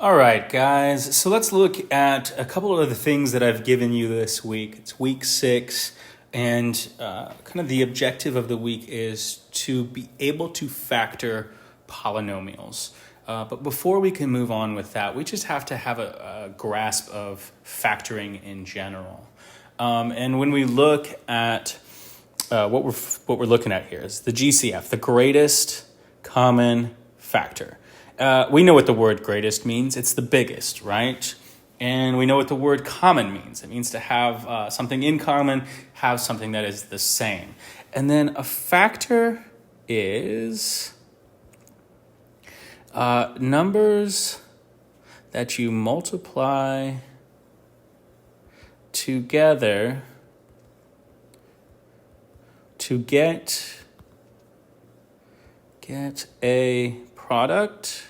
All right, guys. So let's look at a couple of the things that I've given you this week. It's week 6, and kind of the objective of the week is to be able to factor polynomials. But before we can move on with that, we just have to have a grasp of factoring in general. And when we look at what we're looking at here is the GCF, the greatest common factor. We know what the word greatest means. It's the biggest, right? And we know what the word common means. It means to have something in common, have something that is the same. And then a factor is numbers that you multiply together to get a product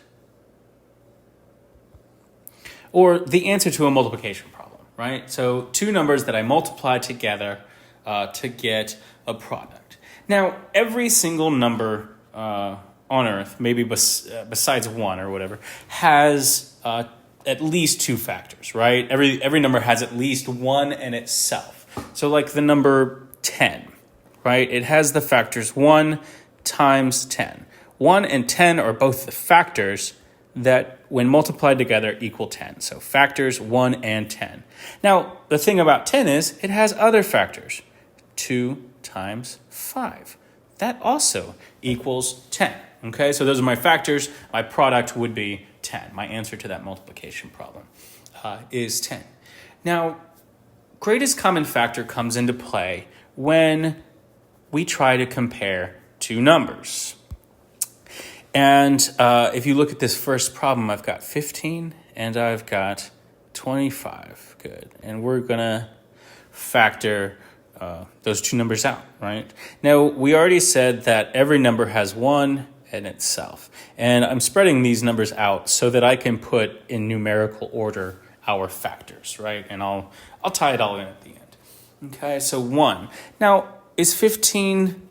or the answer to a multiplication problem, right? So two numbers that I multiply together to get a product. Now, every single number on Earth, maybe besides one or whatever, has at least two factors, right? Every number has at least one in itself. So like the number 10, right? It has the factors 1 times 10. 1 and 10 are both the factors that, when multiplied together, equal 10. So factors 1 and 10. Now, the thing about 10 is it has other factors. 2 times 5. That also equals 10. Okay, so those are my factors. My product would be 10. My answer to that multiplication problem is 10. Now, greatest common factor comes into play when we try to compare two numbers. And if you look at this first problem, I've got 15 and I've got 25. Good. And we're going to factor those two numbers out, right? Now, we already said that every number has 1 in itself. And I'm spreading these numbers out so that I can put in numerical order our factors, right? And I'll tie it all in at the end. Okay, so 1. Now, is 15...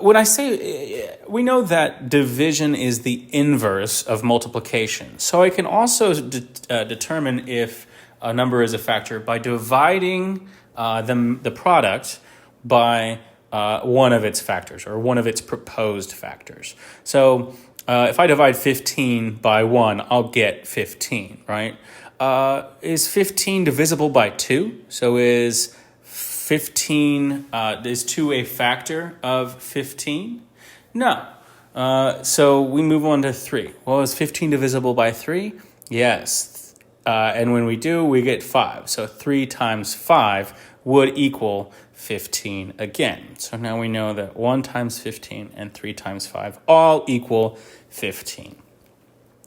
when I say, we know that division is the inverse of multiplication. So I can also determine if a number is a factor by dividing the product by one of its factors or one of its proposed factors. So if I divide 15 by 1, I'll get 15, right? Is 15 divisible by 2? So is 15, is 2 a factor of 15? No. So we move on to 3. Well, is 15 divisible by 3? Yes. And when we do, we get 5. So 3 times 5 would equal 15 again. So now we know that 1 times 15 and 3 times 5 all equal 15.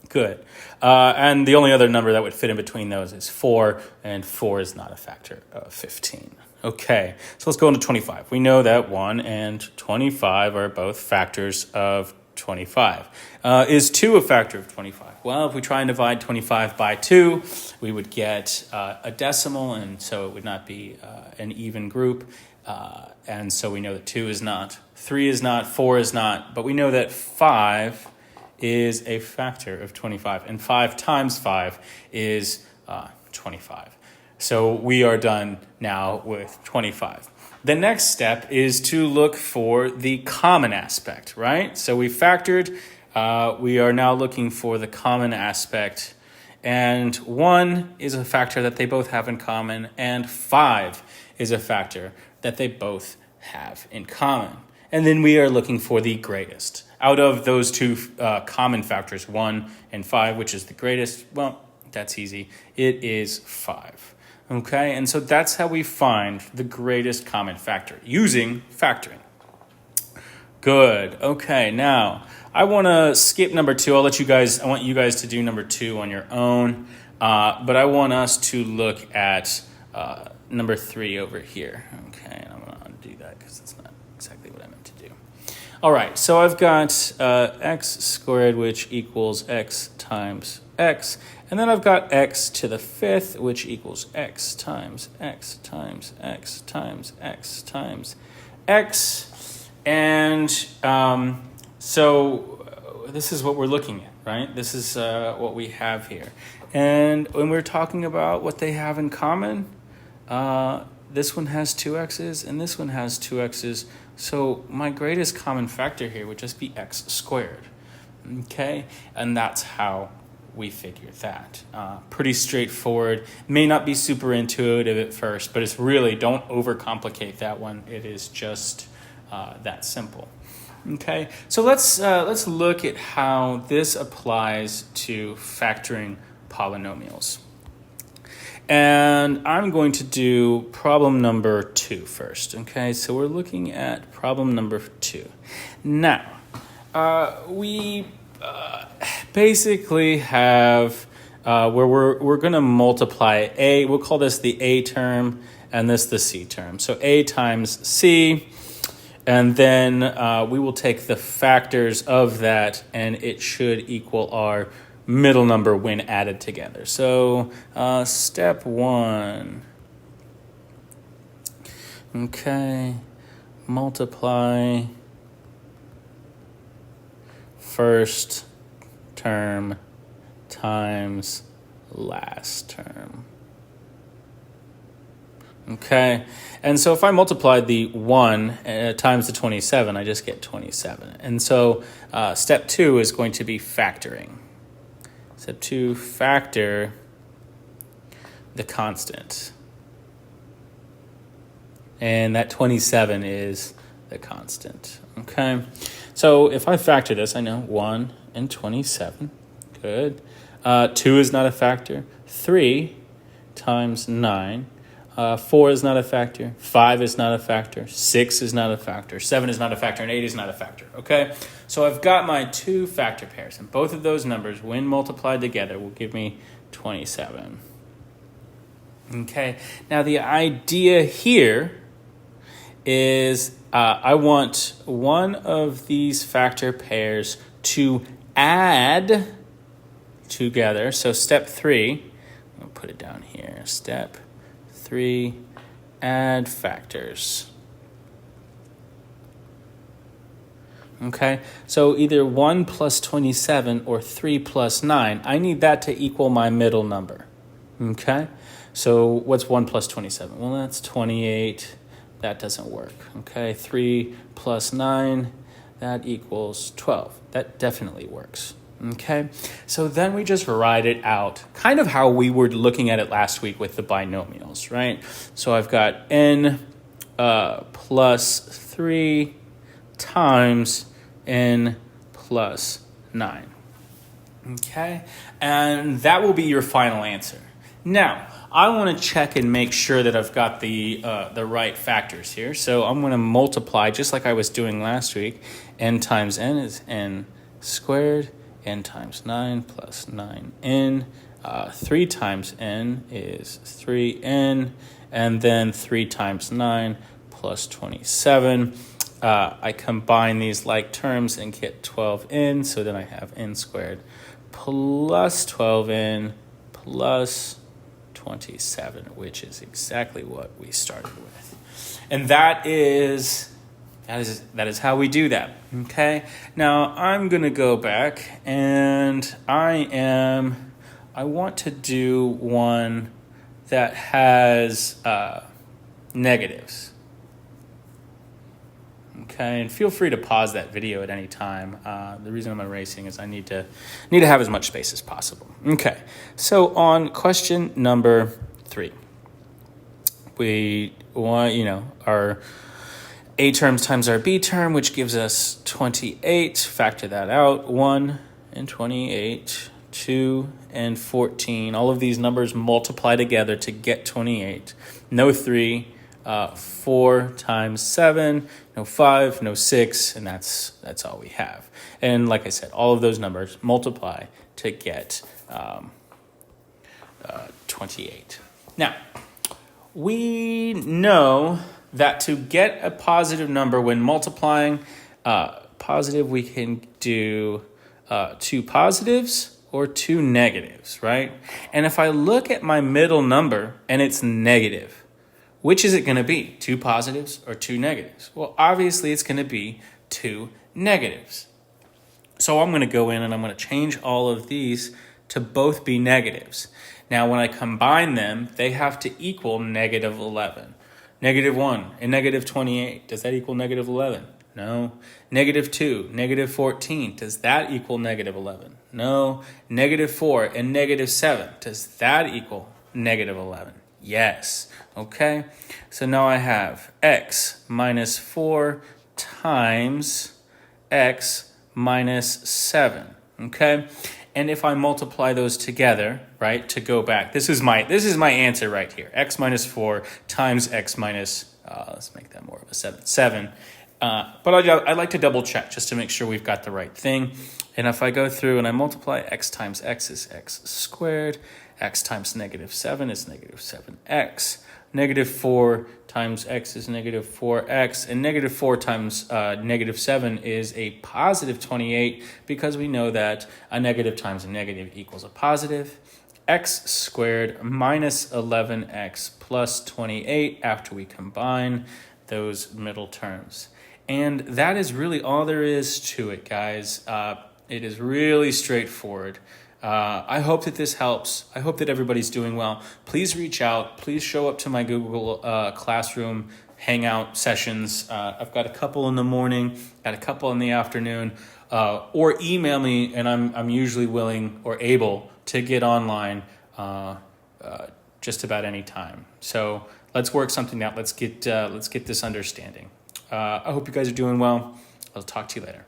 Good. And the only other number that would fit in between those is 4, and 4 is not a factor of 15. Okay, so let's go into 25. We know that 1 and 25 are both factors of 25. Is 2 a factor of 25? Well, if we try and divide 25 by 2, we would get a decimal, and so it would not be an even group. And so we know that 2 is not, 3 is not, 4 is not, but we know that 5 is a factor of 25, and 5 times 5 is 25. So we are done now with 25. The next step is to look for the common aspect, right? So we factored, we are now looking for the common aspect, and 1 is a factor that they both have in common, and 5 is a factor that they both have in common. And then we are looking for the greatest. Out of those two common factors, 1 and 5, which is the greatest, well, that's easy. It is 5. Okay, and so that's how we find the greatest common factor, using factoring. Good. Okay, now I want to skip number 2. I want you guys to do number 2 on your own, but I want us to look at number 3 over here. Okay, and I'm going to undo that because that's not exactly what I meant to do. All right, so I've got x squared, which equals x times x. And then I've got x to the 5th, which equals x times x times x times x times x. And so this is what we're looking at, right? This is what we have here. And when we're talking about what they have in common, this one has 2x's and this one has 2x's. So my greatest common factor here would just be x squared, okay? And that's how we figure that. Pretty straightforward. May not be super intuitive at first, but it's really, don't overcomplicate that one. It is just that simple. Okay, so let's look at how this applies to factoring polynomials. And I'm going to do problem number 2 first. Okay, so we're looking at problem number 2. Now, we basically have where we're going to multiply a. We'll call this the a term and this the c term. So a times c, and then we will take the factors of that, and it should equal our middle number when added together. So step 1. Okay, multiply first term times last term. Okay, and so if I multiply the 1 times the 27, I just get 27. And so step 2 is going to be factoring. Step 2, factor the constant. And that 27 is the constant. Okay, so if I factor this, I know 1 and 27. Good. 2 is not a factor. 3 times 9. 4 is not a factor. 5 is not a factor. 6 is not a factor. 7 is not a factor. And 8 is not a factor. Okay? So I've got my 2 factor pairs. And both of those numbers, when multiplied together, will give me 27. Okay? Now, the idea here is I want one of these factor pairs to add together. So step 3, I'll put it down here. Step 3, add factors. Okay, so either 1 plus 27 or 3 plus 9. I need that to equal my middle number. Okay, so what's 1 plus 27? Well, that's 28. That doesn't work. Okay, 3 plus 9, that equals 12. That definitely works. Okay, so then we just write it out, kind of how we were looking at it last week with the binomials, right? So I've got n plus 3 times n plus 9. Okay, and that will be your final answer. Now, I want to check and make sure that I've got the right factors here. So I'm going to multiply, just like I was doing last week. N times n is n squared. N times 9 plus 9n. 3 times n is 3n. And then 3 times 9 plus 27. I combine these like terms and get 12n. So then I have n squared plus 12n plus 27, which is exactly what we started with. And that is how we do that. Okay. Now I'm going to go back and I want to do one that has negatives. Okay, and feel free to pause that video at any time. The reason I'm erasing is I need to have as much space as possible. Okay, so on question number 3, we want, our a terms times our b term, which gives us 28. Factor that out. 1 and 28, 2 and 14. All of these numbers multiply together to get 28. No 3. 4 times 7, no 5, no 6, and that's all we have. And like I said, all of those numbers multiply to get 28. Now, we know that to get a positive number when multiplying positive, we can do 2 positives or 2 negatives, right? And if I look at my middle number and it's negative, which is it going to be? 2 positives or 2 negatives? Well, obviously it's going to be 2 negatives. So I'm going to go in and I'm going to change all of these to both be negatives. Now, when I combine them, they have to equal negative 11. Negative 1 and negative 28, does that equal negative 11? No. Negative 2, negative 14, does that equal negative 11? No. Negative 4 and negative 7, does that equal negative 11? Yes. Okay. So now I have x minus 4 times x minus 7. Okay. And if I multiply those together, right, to go back, this is my answer right here. X minus 4 times x minus, let's make that more of a 7. But I like to double check just to make sure we've got the right thing. And if I go through and I multiply, x times x is x squared. X times negative 7 is negative 7x. Negative 4 times x is negative 4x. And negative 4 times negative 7 is a positive 28 because we know that a negative times a negative equals a positive. X squared minus 11x plus 28 after we combine those middle terms. And that is really all there is to it, guys. It is really straightforward. I hope that this helps. I hope that everybody's doing well. Please reach out. Please show up to my Google Classroom Hangout sessions. I've got a couple in the morning, got a couple in the afternoon, or email me, and I'm usually willing or able to get online just about any time. So let's work something out. Let's get this understanding. I hope you guys are doing well. I'll talk to you later.